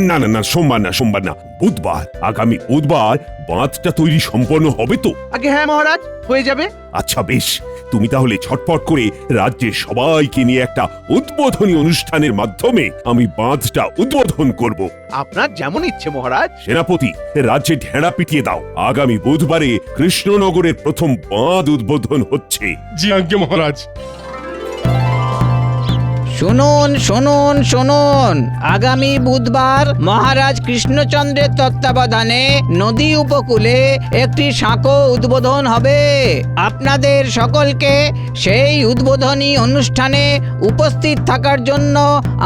না না না, সোমবার না, সোমবার না, বুধবার। আগামী বুধবার বাঁধটা তৈরি সম্পন্ন হবে তো? আগে হ্যাঁ মহারাজ, হয়ে যাবে। আচ্ছা বেশ, তুমি তাহলে ছটফট করে রাজ্যের সবাইকে নিয়ে একটা উদ্বোধনী অনুষ্ঠানের মাধ্যমে আমি বাঁধটা উদ্বোধন করব। আপনার যেমন ইচ্ছে মহারাজ। সেনাপতি, রাজ্যে ঢেড়া পিটিয়ে দাও। আগামী বুধবারে কৃষ্ণনগরের প্রথম বাঁধ উদ্বোধন হচ্ছে। জি আজ্ঞে মহারাজ। শুনুন শুনুন শুনুন, আগামী বুধবার মহারাজ কৃষ্ণচন্দ্রের তত্ত্বাবধানে নদী উপকূলে একটি সাঁকো উদ্বোধন হবে। আপনাদের সকলকে সেই উদ্বোধনী অনুষ্ঠানে উপস্থিত থাকার জন্য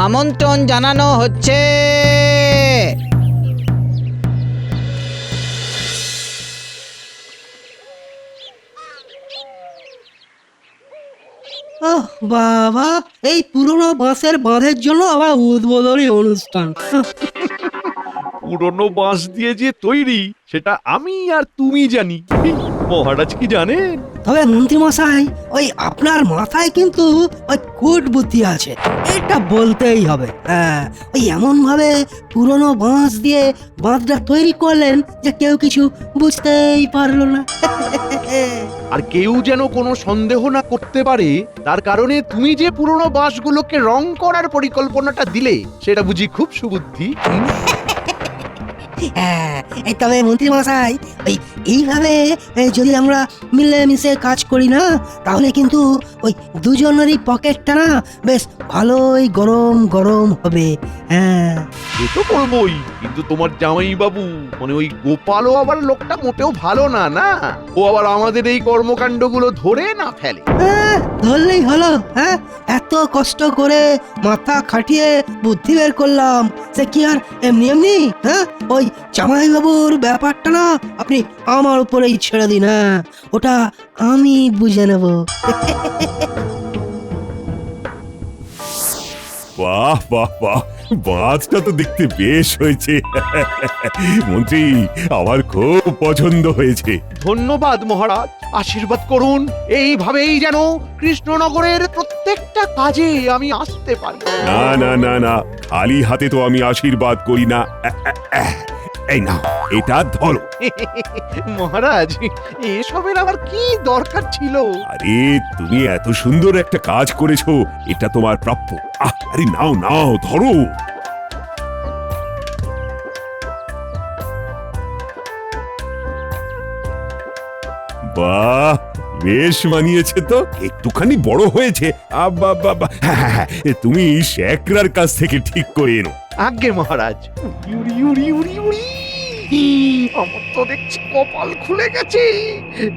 আমন্ত্রণ জানানো হচ্ছে। ওহ বাবা, এই পুরনো বাঁশের বাঁধের জন্য আবার উদ্বোধনী অনুষ্ঠান। পুরনো বাঁশ দিয়ে যে তৈরি সেটা আমি আর তুমি জানি, মহারাজ কি জানেন? তবে মন্ত্রী মশাই, ওই আপনার মাথায় কিন্তু ওই কুট বুদ্ধি আছে, এটা বলতেই হবে। হ্যাঁ, ওই এমন ভাবে পুরনো বাঁশ দিয়ে বাঁধটা তৈরি করলেন যে কেউ কিছু বুঝতেই পারলো না। আর কেউ যেন কোনো সন্দেহ না করতে পারে, তার কারণে তুমি যে পুরনো বাঁশগুলোকে রং করার পরিকল্পনাটা দিলে সেটা বুঝি খুব সুবুদ্ধি। হ্যাঁ, এই তবে মন্ত্রী মশাই, ওই এইভাবে যদি আমরা মিলেমিশে কাজ করি না, তাহলে কিন্তু ওই দুজনেরই পকেটটা না বেশ ভালোই গরম গরম হবে। হ্যাঁ, সে তো করবোই, কিন্তু তোমার জামাই বাবু মানে ওই গোপালও আবার লোকটা মোটেও ভালো না, না ও আবার আমাদের এই কর্মকাণ্ডগুলো ধরে না ফেলে। ধরলেই হলো। হ্যাঁ, এত কষ্ট করে মাথা খাটিয়ে বুদ্ধি বের করলাম, সে কি আর এমনি এমনি? হ্যাঁ, ওই জামাইবাবুর ব্যাপারটা না আপনি আমার উপরেই ছেড়ে দিন। হ্যাঁ, ওটা আমি বুঝে নেব। বাহ বাহ বাহ, বাঁধটা তো দেখতে বেশ হয়েছে। মন্ত্রী, আমার খুব পছন্দ হয়েছে। ধন্যবাদ মহারাজ, আশীর্বাদ করুন এইভাবেই যেন কৃষ্ণনগরের প্রত্যেকটা কাজে আমি আসতে পারি। না না না না, খালি হাতে তো আমি আশীর্বাদ করি না। এই না, এটা ধরো। মহারাজ, এসবের আবার কি দরকার ছিল? আরে, তুমি এত সুন্দর একটা কাজ করেছো, এটা তোমার প্রাপ্য। আরে নাও নাও, ধরো। বাহ, বেশ মানিয়েছে তো। একটুখানি বড় হয়েছে। তুমি শেখরার কাছ থেকে ঠিক করে এনো। আজ্ঞে মহারাজ। উড়ি উড়ি উড়ি উড়ি, আমার তো দেখছি কপাল খুলে গেছে।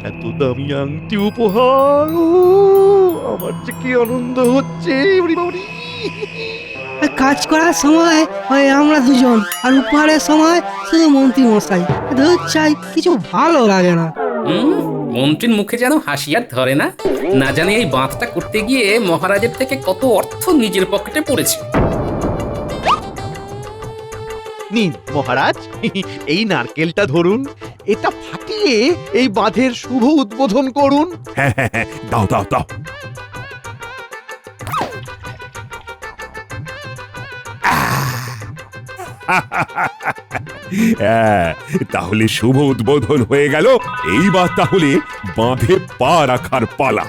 এত দামি আংটি উপহার, আমার যে কি আনন্দ হচ্ছে। উড়ি উড়ি। কাজ করার সময় ওই আমরা দুজন, আর উপহারের সময় শুধু মন্ত্রী মশাই। ধুর চাই, কিছু ভালো লাগে না। মন্ত্রীর মুখে যেন হাসি আর ধরে না। না জানি এই বাঁধটা করতে গিয়ে মহারাজের থেকে কত অর্থ নিজের পকেটে পড়েছে। নিন মহারাজ, এই নারকেলটা ধরুন, এটা ফাটিয়ে এই বাঁধের শুভ উদ্বোধন করুন। হ্যাঁ হ্যাঁ হ্যাঁ, দাও দাও দাও। হ্যাঁ, তাহলে শুভ উদ্বোধন হয়ে গেল। এইবার তাহলে বাঁধে পা রাখার পালা।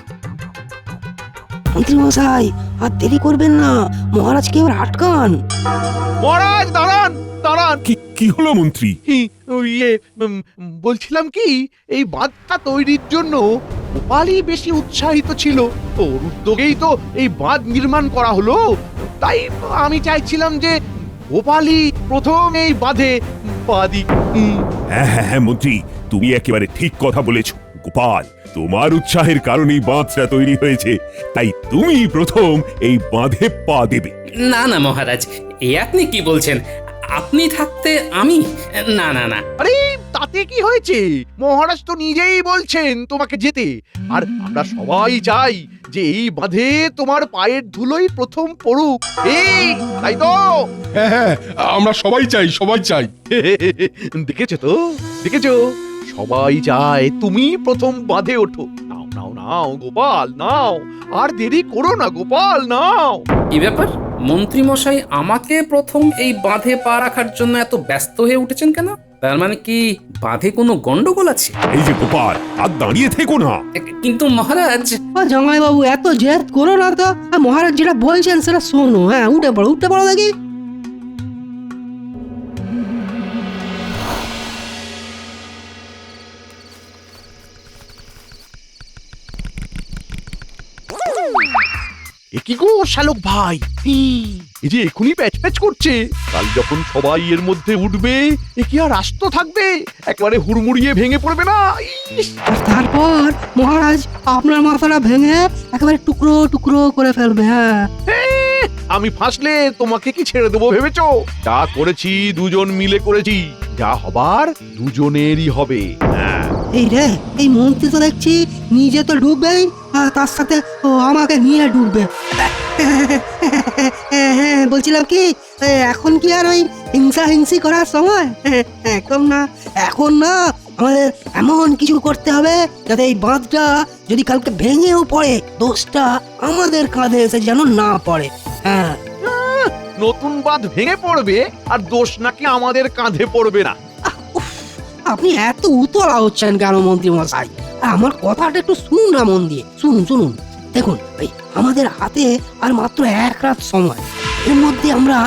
মন্ত্রী মশাই, আর দেরি করবেন না, মহারাজকে এবার আটকান। মহারাজ দাঁড়ান দাঁড়ান। কি হলো মন্ত্রী? বলছিলাম কি, এই বাঁধটা তৈরির জন্য গোপালই বেশি উৎসাহিত ছিল। ওর উদ্যোগেই তো এই বাঁধ নির্মাণ করা হলো। তাই আমি চাইছিলাম যে গোপালই প্রথম এই বাঁধে পা দিক। হ্যাঁ হ্যাঁ হ্যাঁ মন্ত্রী, তুমি একেবারে ঠিক কথা বলেছ। গোপাল, তোমার উৎসাহের কারণেই বাঁধটা তৈরি হয়েছে, তাই তুমি প্রথম এই বাঁধে পা দেবে। না না মহারাজ, এ আপনি কি বলছেন? আপনি থাকতে আমি? না না না। আরে তাতে কি হয়েছে? মহারাজ তো নিজেই বলছেন তোমাকে যেতে। আর আমরা সবাই চাই যে এই বাঁধে তোমার পায়ের ধুলোই প্রথম পড়ুক। এই তাই তো? হ্যাঁ হ্যাঁ, আমরা সবাই চাই, সবাই চাই। দেখেছো তো, দেখেছো, সবাই চায় তুমি প্রথম বাঁধে ওঠো। নাও নাও নাও গোপাল নাও, আর দেরি করো না গোপাল, নাও। কি ব্যাপার মন্ত্রী মশাই আমাকে প্রথম এই বাঁধে পা রাখার জন্য এত ব্যস্ত হয়ে উঠেছেন কেন? তার মানে কি বাঁধে কোনো গন্ডগোল আছে? এই যে গোপাল, আর দাঁড়িয়ে থেকো না। কিন্তু মহারাজ, জামাই বাবু এত জেদ করো না তো। মহারাজ যেটা বলছেন সেটা শোনো। হ্যাঁ, উঠে পড়ো দেখি। এ কি গো শালক ভাই, এই যে এখনই প্যাচ প্যাচ করছে, কাল যখন সবাই এর মধ্যে উঠবে এ কি আর আস্ত থাকবে? একেবারে হুড়মুড়িয়ে ভেঙে পড়বে না? ইস! আর তারপর মহারাজ আপনার মাথাটা ভেঙে একেবারে টুকরো টুকরো করে ফেলবে। হ্যাঁ, আমি ফাঁসলে তোমাকে কি ছেড়ে দেবো ভেবেছো? যা করেছি দুজন মিলে করেছি, যা হবার দুজনেরই হবে। হ্যাঁ, এই রে, এই মন্ত্রী তো দেখছি নিজে তো ডুববেই, আর তার সাথে ও আমাকে নিয়ে ডুববে। হ্যাঁ, বলছিলাম কি, এখন কি আর ওই হিংসি করার সময়? একদম না, এখন না। আমাদের এমন কিছু করতে হবে যাতে এই বাঁধটা যদি কালকে ভেঙেও পড়ে, দোষটা আমাদের কাঁধে এসে যেন না পড়ে। হ্যাঁ, নতুন বাঁধ ভেঙে পড়বে আর দোষ নাকি আমাদের কাঁধে পড়বে না? আপনি এত উতলা হচ্ছেন কেন মন্ত্রী মশাই? আমার কথাটা একটু শুনুন না মন দিয়ে। শুনুন দেখুন, এই আমাদের হাতে আর মাত্র এক রাত সময়। এর মধ্যে আমরা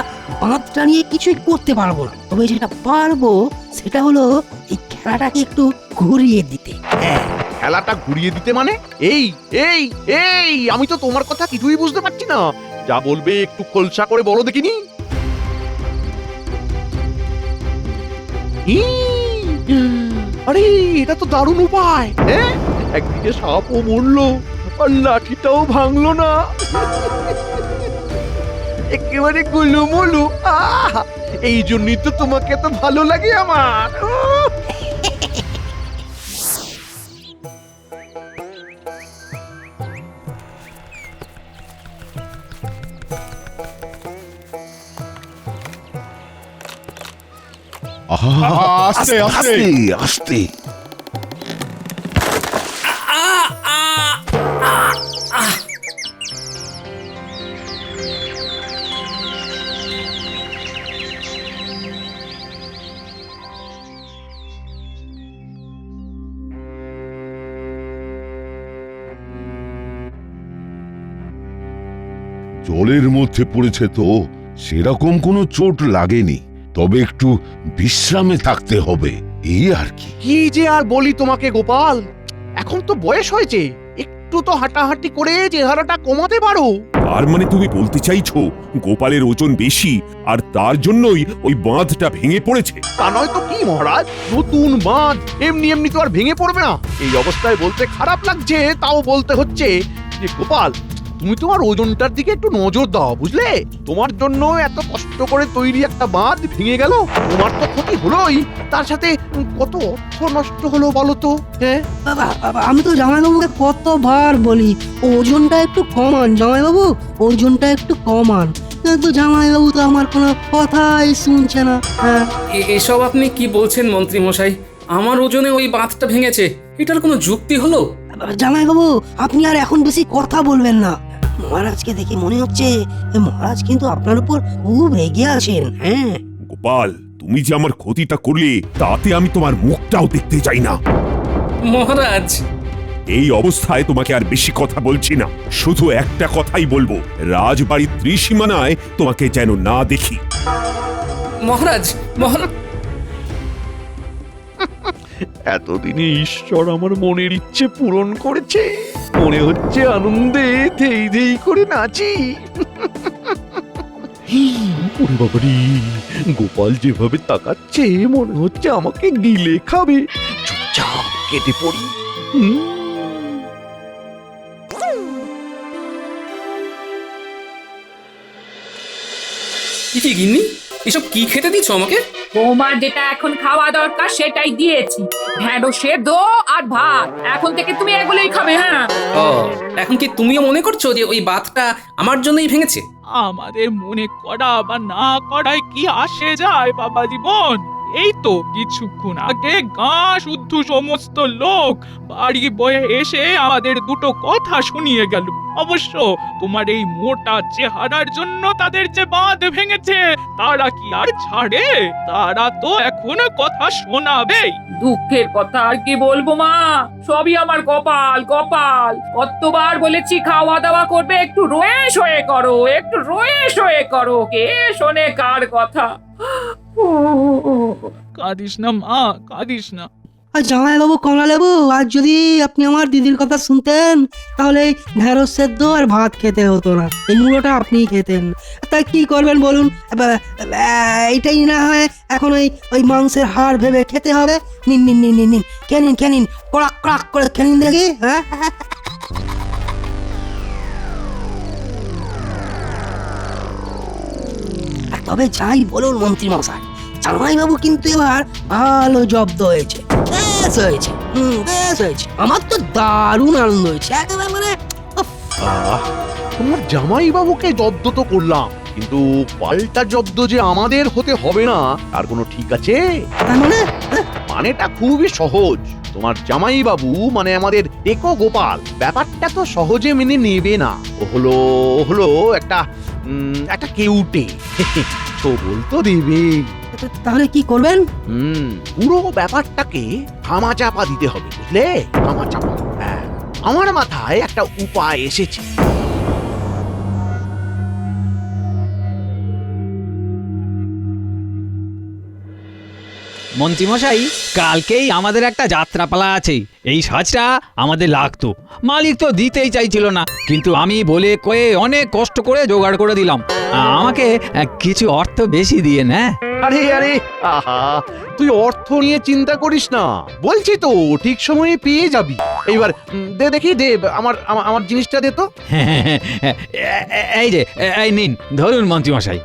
বাঁধটা নিয়ে কিছুই করতে পারবো না। তবে যেটা পারবো সেটা হলো এই খেলাটাকে একটু ঘুরিয়ে দিতে। হ্যাঁ, খেলাটা ঘুরিয়ে দিতে মানে? এই এই এই আমি তো তোমার কথা কিছুই বুঝতে পারছি না। যা বলবে একটু খোলসা করে বলো দেখিনি। আরে এটা তো দারুণ উপায়। হ্যাঁ, একদিকে সাপও মরলো আর লাঠিটাও ভাঙলো না, একেবারে গুলুমুলু। এই জন্যই তো তোমাকে তো ভালো লাগে আমার। আস্তে আস্তে আস্তে। জলের মধ্যে পড়েছে তো সেরকম কোনো চোট লাগেনি, তবে একটু বিশ্রামে থাকতে হবে, এই আর কি। কি যে আর বলি তোমাকে গোপাল, এখন তো বয়স হয়েছে, একটু তো হাঁটাহাঁটি করে চেহারাটা কমাতে পারো। আর মানে তুমি বলতে চাইছো গোপালের ওজন বেশি আর তার জন্যই ওই বাঁধটা ভেঙে পড়েছে? তা নয় তো কি মহারাজ, নতুন বাঁধ এমনি এমনি তো আর ভেঙে পড়বে না। এই অবস্থায় বলতে খারাপ লাগছে, তাও বলতে হচ্ছে যে গোপাল, তুমি তোমার ওজনটার দিকে একটু নজর দাও, বুঝলে? তোমার জন্য এত কষ্ট করে তৈরি একটা বাঁধ ভেঙে গেল, তোমার তো ক্ষতি হলোই, তার সাথে কত অর্থ নষ্ট হলো বলো তো। হ্যাঁ, বাবা, আমি তো জামাইবাবুকে কতবার বলি ওজনটা একটু কমান, জামাইবাবু ওজনটা একটু কমান, কিন্তু জামাইবাবু তো আমার কোনো কথাই শুনছে না। হ্যাঁ, এসব আপনি কি বলছেন মন্ত্রী মশাই? আমার ওজনে ওই বাঁধটা ভেঙেছে, এটার কোনো যুক্তি হলো? জামাইবাবু আপনি আর এখন বেশি কথা বলবেন না। মহারাজকে দেখে মনে হচ্ছে মহারাজ কিন্তু আপনার উপর খুব রেগে আছেন। হ্যাঁ, গোপাল, তুমি যে আমার ক্ষতিটা করলে তাতে আমি তোমার মুখটাও দেখতে চাই না। মহারাজ, এই অবস্থায় তোমাকে আর বেশি কথা বলছি না, শুধু একটা কথাই বলবো, রাজবাড়ির ত্রিসীমানায় তোমাকে যেন না দেখি। মহারাজ, মহারাজ, এতদিনে ঈশ্বর আমার মনের ইচ্ছে পূরণ করেছে, মনে হচ্ছে আনন্দে ধেই ধেই করে নাচি। ওরে বাবারি, গোপাল যেভাবে তাকাচ্ছে মনে হচ্ছে আমাকে গিলে খাবে। চুপচাপ কেটে পড়ি। কি গিন্নি, এসব কি খেতে দিচ্ছ আমাকে? তোমার যেটা এখন খাওয়া দরকার সেটাই দিয়েছি, ঢেঁড়স সেদ্ধ আর ভাত। এখন থেকে তুমি এগুলোই খাবে। হ্যাঁ, ও, এখন কি তুমিও মনে করছো যে ওই বাঁধটা আমার জন্যই ভেঙেছে? আমাদের মনে করা বা না করায় কি আসে যায় বাবা জীবন? এই তো কিছুক্ষণ আগে গাঁ শুদ্ধ সমস্ত লোক বাড়ি বয়ে এসে আমাদের দুটো কথা শুনিয়ে গেল। অবশ্য তোমার এই মোটা চেহারার জন্য তাদের যে বাঁধ ভেঙেছে তারা কি আর ছাড়ে? তারা তো এখনো কথা শোনাবেই। দুঃখের কথা আর কি বলবো মা, সবই আমার কপাল কপাল। কতবার বলেছি খাওয়া দাওয়া করবে, একটু রয়ে শয়ে করো, একটু রয়ে শয়ে করো, কে শোনে কার কথা। কাঁদিস না মা, কাঁদিস না। আর জামাইবাবু, কমলালেবু, আজ যদি আপনি আমার দিদির কথা শুনতেন তাহলে এই ঢেঁড়স সেদ্ধ আর ভাত খেতে হতো না, এই মুড়োটা আপনিই খেতেন। তাই কি করবেন বলুন? এইটাই না হয় এখন ওই মাংসের হাড় ভেবে খেতে হবে। নিন নিন নিন নিন নিন, খেয়ে নিন, কড়াক কড়াক করে খেয়ে নিন দেখি। হ্যাঁ, তবে যাই বলুন মন্ত্রী মশাই, জামাইবাবু কিন্তু এবার ভালো জব্দ হয়েছে, বেশ হয়েছে, বেশ হয়েছে। আমার তো দারুণ আনন্দ হয়েছে, একেবারে মানে তোমার জামাই বাবুকে জব্দ তো করলাম, কিন্তু পাল্টা জব্দ যে আমাদের হতে হবে না তার কোনো ঠিক আছে? তার মানে মানেটা খুবই সহজ। তোমার জামাই বাবু মানে আমাদের টেকো গোপাল ব্যাপারটা তো সহজে মেনে নেবে না। ও হলো একটা কেউটে। তো বলতো দেবে। তাহলে কি করবেন? পুরো ব্যাপারটাকে ধামাচাপা দিতে হবে, বুঝলে? ধামাচাপা। হ্যাঁ, আমার মাথায় একটা উপায় এসেছে। মন্ত্রীমশাই, কালকেই আমাদের একটা যাত্রাপালা আছে। এই সাজটা আমাদের লাগতো। মালিক তো দিতেই চাইছিল না, কিন্তু আমি বলে কয়ে অনেক কষ্ট করে জোগাড় করে দিলাম। আমাকে কিছু অর্থ বেশি দিয়ে না। আরে আরে, আহা, তুই অর্থ নিয়ে চিন্তা করিস না, বলছি তো ঠিক সময়ে পেয়ে যাবি। এইবার দেখি দে আমার জিনিসটা দে তো। এই যে, এই নিন, ধরুন মন্ত্রীমশাই।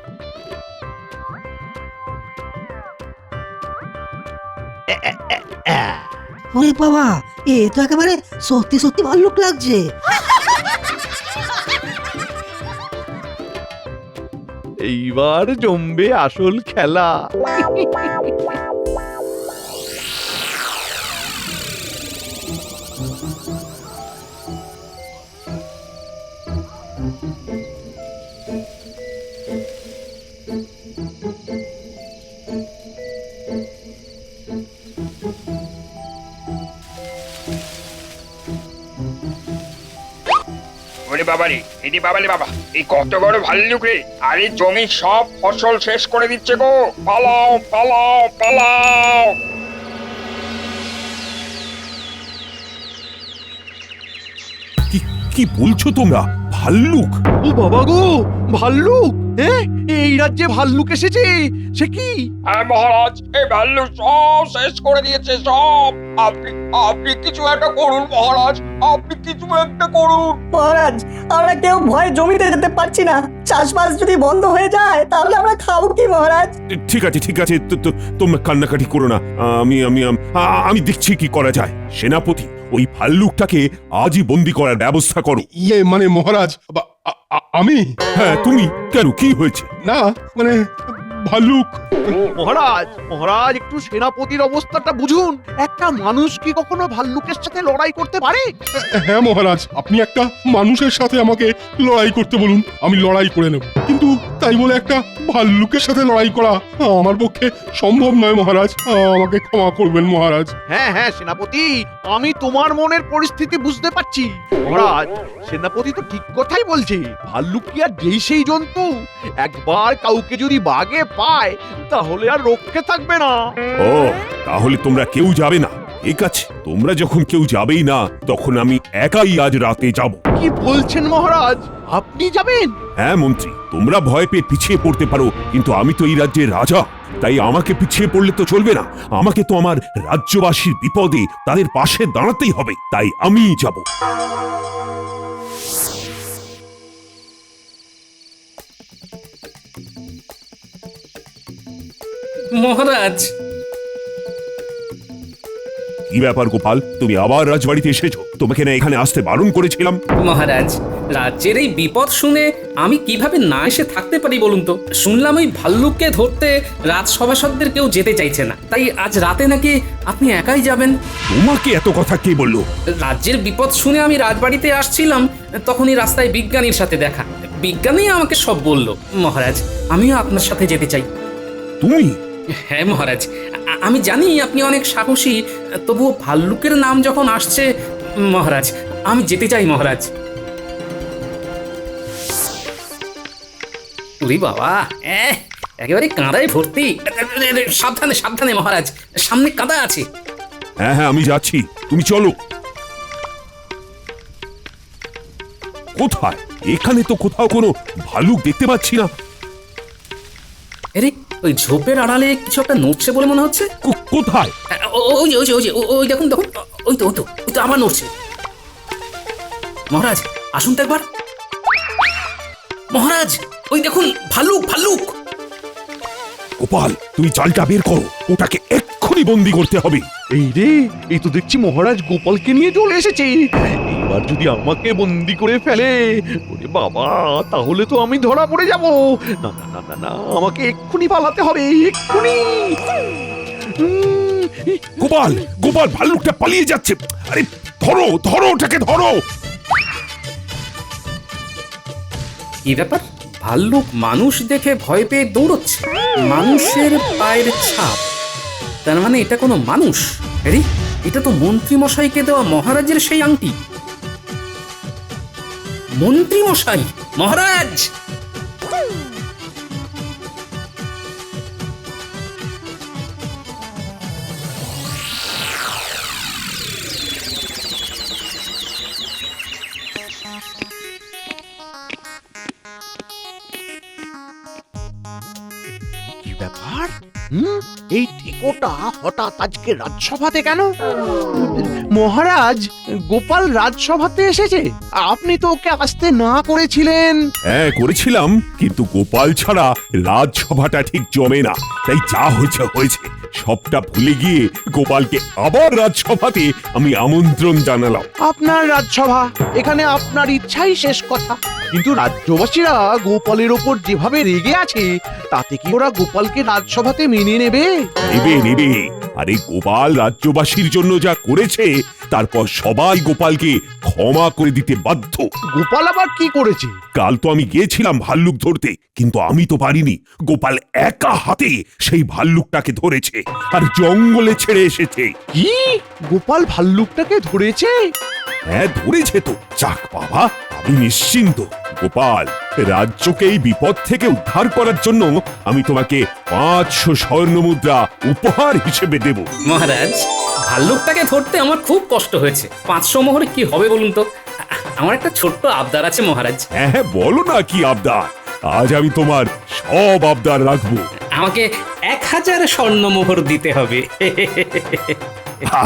ওরে বাবা, এ তো একেবারে সত্যি সত্যি ভাল্লুক লাগছে। এইবার জমবে আসল খেলা। ওরে বাবারে, এটি বাবালে বাবা, এই কত বড় ভাল্লুক রে! আরে জমির সব ফসল শেষ করে দিচ্ছে গো! পালাও পালাও পালাও! কি বলছো তোমরা? ভাল্লুক? ও বাবা গো, ভাল্লুক! এই রাজ্যে ভাল্লুক এসেছে? সে কি? হ্যাঁ মহারাজ, এই ভাল্লুক সব শেষ করে দিয়েছে, সব। আপনি কিছু একটা করুন মহারাজ, আপনি কিছু একটা করুন। মহারাজ, আমরা কেউ ভয়ে জমিতে যেতে পারছি না। চাষবাস যদি বন্ধ হয়ে যায় তাহলে আমরা খাবো কি মহারাজ? ঠিক আছে, তোমরা কান্নাকাটি করো না। আমি দেখছি কি করা যায়। সেনাপতি, ওই ভাল্লুকটাকে আজই বন্দি করার ব্যবস্থা করো। মানে মহারাজ, আমি? হ্যাঁ তুমি। কেন, কি হয়েছে? না মানে ভাল্লুক। মহারাজ একটু সেনাপতির অবস্থাটা বুঝুন। একটা মানুষ কি কখনো ভাল্লুকের সাথে লড়াই করতে পারে? হ্যাঁ মহারাজ, আপনি একটা মানুষের সাথে আমাকে লড়াই করতে বলুন, আমি লড়াই করে নেব। কিন্তু তাই বলে একটা ভাল্লুকের সাথে লড়াই করা আমার পক্ষে সম্ভব নয় মহারাজ, আমাকে ক্ষমা করবেন মহারাজ। হ্যাঁ সেনাপতি, আমি তোমার মনের পরিস্থিতি বুঝতে পারছি। মহারাজ, সেনাপতি তো ঠিক কথাই বলছে। ভাল্লুক কি আর যেই সেই জন্তু? একবার কাউকে যদি বাগে পায় তাহলে আর রক্ষে থাকবে না। ও, তাহলে তোমরা কেউ যাবে না? ঠিক আছে, তোমরা যখন কেউ যাবেই না, তখন আমি একাই আজ রাতে যাব। কি বলছেন মহারাজ, আপনি যাবেন? হ্যাঁ মন্ত্রী, তোমরা ভয় পেয়ে পিছিয়ে পড়তে পারো, কিন্তু আমি তো এই রাজ্যের রাজা। তাই আমাকে পিছিয়ে পড়লে তো চলবে না। আমাকে তো আমার রাজ্যবাসীর বিপদে তাদের পাশে দাঁড়াতেই হবে। তাই আমিই যাব। মহারাজ, কি ব্যাপার গোপাল, তুমি আবার রাজবাড়িতে এসেছো? তোমাকে না এখানে আসতে বারণ করেছিলাম? মহারাজ, রাজ্যের এই বিপদ শুনে আমি কিভাবে না এসে থাকতে পারি বলুন তো? শুনলাম ওই ভাল্লুককে ধরতে রাজসভাসদদের কেউ যেতে চাইছে না, তাই আজ রাতে নাকি আপনি একাই যাবেন। তোমাকে এত কথা কে বললো? রাজ্যের বিপদ শুনে আমি রাজবাড়িতে আসছিলাম, তখনই রাস্তায় বিজ্ঞানীর সাথে দেখা। বিজ্ঞানী আমাকে সব বলল। মহারাজ, আমিও আপনার সাথে যেতে চাই। তুমি? হ্যাঁ মহারাজ, আমি জানি আপনি অনেক সাহসী, তবুও ভাল্লুকের নাম যখন আসছে মহারাজ, আমি যেতে চাই মহারাজ। উরি বাবা, একেবারে কাঁদায় ভর্তি। সাবধানে সাবধানে মহারাজ, সামনে কাদা আছে। হ্যাঁ হ্যাঁ, আমি যাচ্ছি, তুমি চলো। কোথায়? এখানে তো কোথাও কোনো ভালুক দেখতে পাচ্ছি না। আরে ওই ঝোপের আড়ালে কিছু একটা নড়ছে বলে মনে হচ্ছে। কোথায়? ওই যে ওই যে ওই যে ওই দেখুন দেখুন, ওই তো ওই তো ওই তো আবার নড়ছে। মহারাজ আসুন তো একবার। মহারাজ ওই দেখুন, ভাল্লুক ভাল্লুক। গোপাল, তুমি চালটা বের করো, ওটাকে এক্ষুনি বন্দি করতে হবে। এই রে, এই তো দেখছি মহারাজ গোপালকে নিয়ে চলে এসেছে। এবার যদি আমাকে বন্দি করে ফেলে, ওরে বাবা, তাহলে তো আমি ধরা পড়ে যাব। না না না না না, আমাকে এক্ষুনি পালাতে হবে, এক্ষুনি। গোপাল, গোপাল, ভাল্লুকটা পালিয়ে যাচ্ছে। আরে ধরো ধরো, ওটাকে ধরো। কি ব্যাপার? ভাল্লুক মানুষ দেখে ভয় পেয়ে দৌড়চ্ছে। মানুষের পায়ের ছাপ, তার মানে এটা কোনো মানুষ। আরে এটা তো মন্ত্রী মশাইকে দেওয়া মহারাজের সেই আংটি। মন্ত্রী মশাই, মহারাজ! কি ব্যাপার? এই টিকোটা হঠাৎ আজকে রাজসভাতে কেন? মহারাজ, গোপাল রাজসভাতে এসেছে? আপনি তো ওকে আসতে না করেছিলেন। হ্যাঁ করেছিলাম, কিন্তু গোপাল ছাড়া রাজসভাটা ঠিক জমে না। তাই যা হয়েছে হয়েছে, সবটা ভুলে গিয়ে গোপালকে আবার রাজসভাতে আমি আমন্ত্রণ জানালাম। আপনার রাজসভা, এখানে আপনার ইচ্ছাই শেষ কথা। কিন্তু রাজ্যবাসীরা গোপালের ওপর যেভাবে রেগে আছে, তাতে কি ওরা গোপালকে রাজসভাতে মেনে নেবে? নেবে নেবে। আরে গোপাল রাজ্যবাসীর জন্য যা করেছে, তারপর সবাই গোপালকে ক্ষমা করে দিতে বাধ্য। গোপাল আবার কি করেছে? কাল তো আমি গিয়েছিলাম ভাল্লুক ধরতে, কিন্তু আমি তো পারিনি। গোপাল একা হাতে সেই ভাল্লুকটাকে ধরেছে আর জঙ্গলে ছেড়ে এসেছে। কি? গোপাল ভাল্লুকটাকে ধরেছে? হ্যাঁ ধরেছে তো। যাক বাবা, আমি নিশ্চিন্ত। গোপাল, রাজ্যকে এই বিপদ থেকে উদ্ধার করার জন্য আমি তোমাকে 500 স্বর্ণ মুদ্রা উপহার হিসেবে দেব। মহারাজ, ভাল্লুকটাকে ধরতে আমার খুব কষ্ট হয়েছে। 500 মোহরে কি হবে বলুন তো? আমার একটা ছোট্ট আবদার আছে মহারাজ। হ্যাঁ হ্যাঁ, বলো না কি আবদার। আজ আমি তোমার সব আবদার রাখবো। আমাকে 1000 স্বর্ণ মোহর দিতে হবে।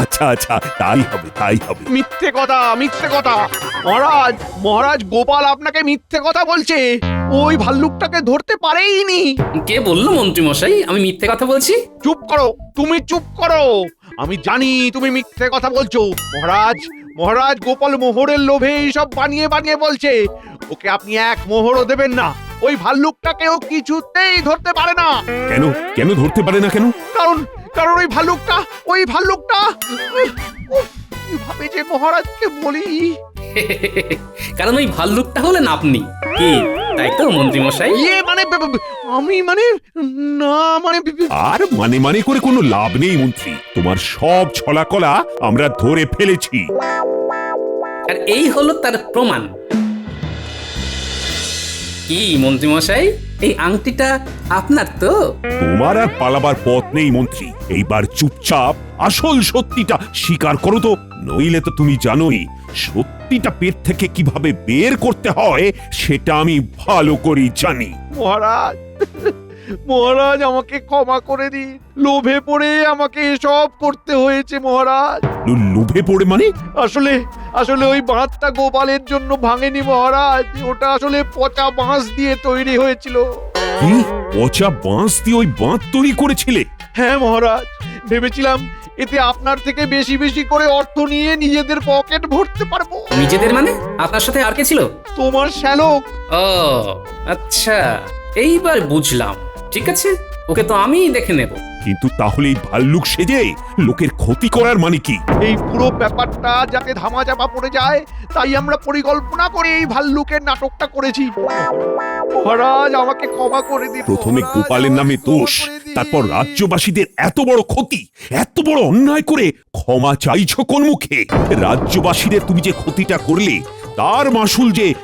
আচ্ছা আচ্ছা, তাই হবে তাই হবে। মিথ্যে কথা, মিথ্যে কথা। মহারাজ, মহারাজ, গোপাল আপনাকে মিথ্যে কথা বলছে। ওই ভাল্লুকটাকে ধরতে পারেইনি। কে বললো মন্ত্রী মশাই আমি মিথ্যে কথা বলছি? চুপ করো, তুমি চুপ করো। আমি জানি তুমি মিথ্যে কথা বলছো। মহারাজ, মহারাজ, গোপাল মোহরের লোভে সব বানিয়ে বানিয়ে বলছে। ওকে আপনি 1 মোহরও দেবেন না। ওই ভাল্লুকটাকেও কিছুতেই ধরতে পারে না। কেন কেন ধরতে পারে না কেন? কারণ কারণ ওই ভাল্লুকটা কিভাবে যে মহারাজকে বলি। কারণ ওই ভাল্লুকটা হলেন আপনি। কি তাই তো মন্ত্রী মশাই? মানে আমি মানে না মানে আর মানে করে কোনো লাভ নেই মন্ত্রী। তোমার সব ছলাকলা আমরা ধরে ফেলেছি। আর এই হলো তার প্রমাণ। কি মন্ত্রী মশাই, এই আংটিটা আপনার তো? তোমার আর পালাবার পথ নেই মন্ত্রী। এইবার চুপচাপ আসল সত্যিটা স্বীকার করো তো, নইলে তো তুমি জানোই সত্যিটা পেট থেকে কিভাবে বের করতে হয় সেটা আমি ভালো করেই জানি। মহারাজ, মহারাজ, আমাকে ক্ষমা করে দিন। লোভে পড়ে আমাকে এসব করতে হয়েছে মহারাজ। লোভে পড়ে মানে? আসলে আসলে ওই বাঁধটা গোপালের জন্য ভাঙেনি মহারাজ। ওটা আসলে পচা বাঁশ দিয়ে তৈরি হয়েছিল। কি? পচা বাঁশ দিয়ে ওই বাঁধ তৈরি করেছিলে? হ্যাঁ মহারাজ, ভেবেছিলাম এতে আপনার থেকে বেশি বেশি করে অর্থ নিয়ে নিজেদের পকেট ভরতে পারবো। নিজেদের মানে আপনার সাথে আর কে ছিল? তোমার শ্যালক। ও আচ্ছা, এইবার বুঝলাম। ঠিক আছে, ওকে তো আমিই দেখে নেব। কিন্তু তাহলে এই ভাল্লুক সেজে লোকের ক্ষতি করার মানে কি? এই পুরো ব্যাপারটা যাতে ধামাচাপা পড়ে যায়, তাই আমরা পরিকল্পনা করে এই ভাল্লুকের নাটকটা করেছি। মহারাজ আমাকে ক্ষমা করে দিন। প্রথমে মহারাজ, গোপালের নামে আমাকে ক্ষমা দোষ, করে দিন। তারপর রাজ্যবাসীদের এত বড় ক্ষতি, এত বড় অন্যায় করে ক্ষমা চাইছো কোন মুখে? রাজ্যবাসীদের তুমি যে ক্ষতিটা করলে তার মাসুল যে